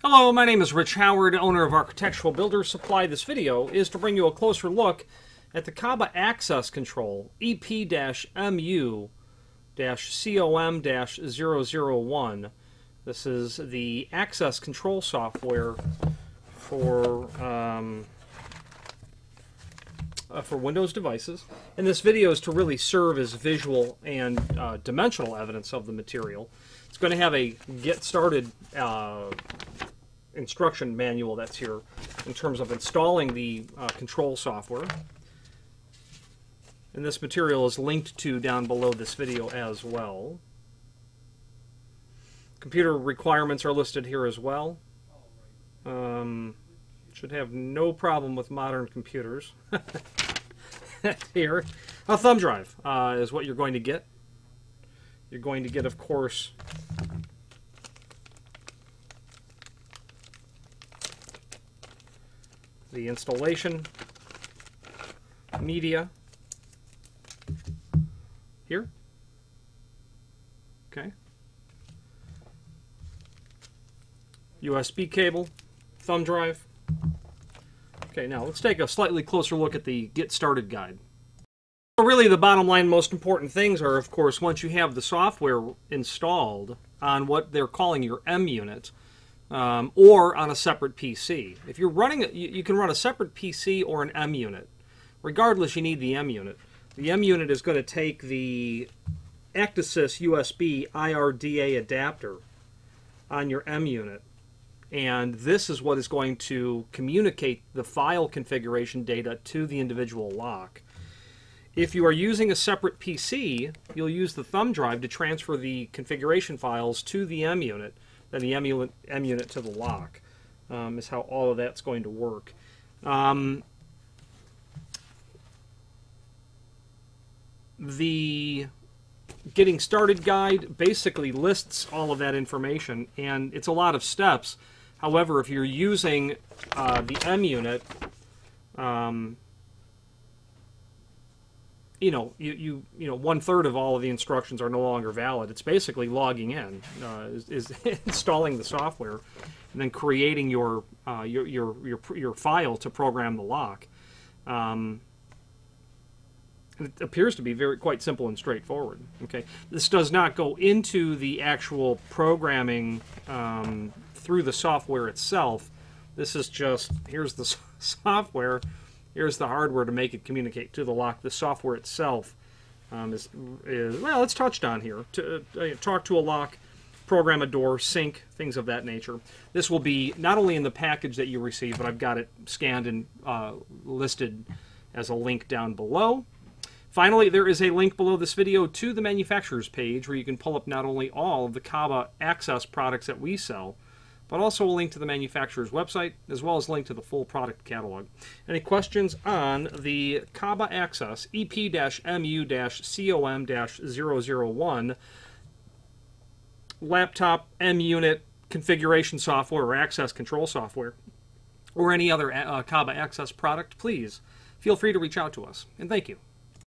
Hello, my name is Rich Howard, owner of Architectural Builders Supply. This video is to bring you a closer look at the Kaba Access Control EP-MU-COM-001. This is the access control software for Windows devices. And this video is to really serve as visual and dimensional evidence of the material. It's going to have a get started instruction manual that's here in terms of installing the control software. And this material is linked to down below this video as well. Computer requirements are listed here as well. Should have no problem with modern computers. Here, a thumb drive is what you're going to get. You're going to get, of course, the installation media here. Okay. USB cable, thumb drive. Okay, now let's take a slightly closer look at the Get Started guide. So really, the bottom line, most important things are, of course, once you have the software installed on what they're calling your M unit, or on a separate PC. If you're running it, you can run a separate PC or an M unit. Regardless, you need the M unit. The M unit is going to take the Actisys USB IRDA adapter on your M unit, and this is what is going to communicate the file configuration data to the individual lock. If you are using a separate PC, you'll use the thumb drive to transfer the configuration files to the M unit, then the M unit to the lock, is how all of that's going to work. The Getting Started guide basically lists all of that information, and it's a lot of steps. However, if you're using the M unit, you know, 1/3 of all of the instructions are no longer valid. It's basically logging in, is installing the software, and then creating your file to program the lock. It appears to be quite simple and straightforward. Okay, this does not go into the actual programming through the software itself. This is just, here's the software. Here's the hardware to make it communicate to the lock. The software itself is well, it's touched on here. To talk to a lock, program a door, sync, things of that nature. This will be not only in the package that you receive, but I've got it scanned and listed as a link down below. Finally, there is a link below this video to the manufacturer's page where you can pull up not only all of the Kaba Access products that we sell, but also a link to the manufacturer's website, as well as a link to the full product catalog. Any questions on the Kaba Access EP-MU-COM-001 laptop M unit configuration software or access control software, or any other Kaba Access product, please feel free to reach out to us. And thank you.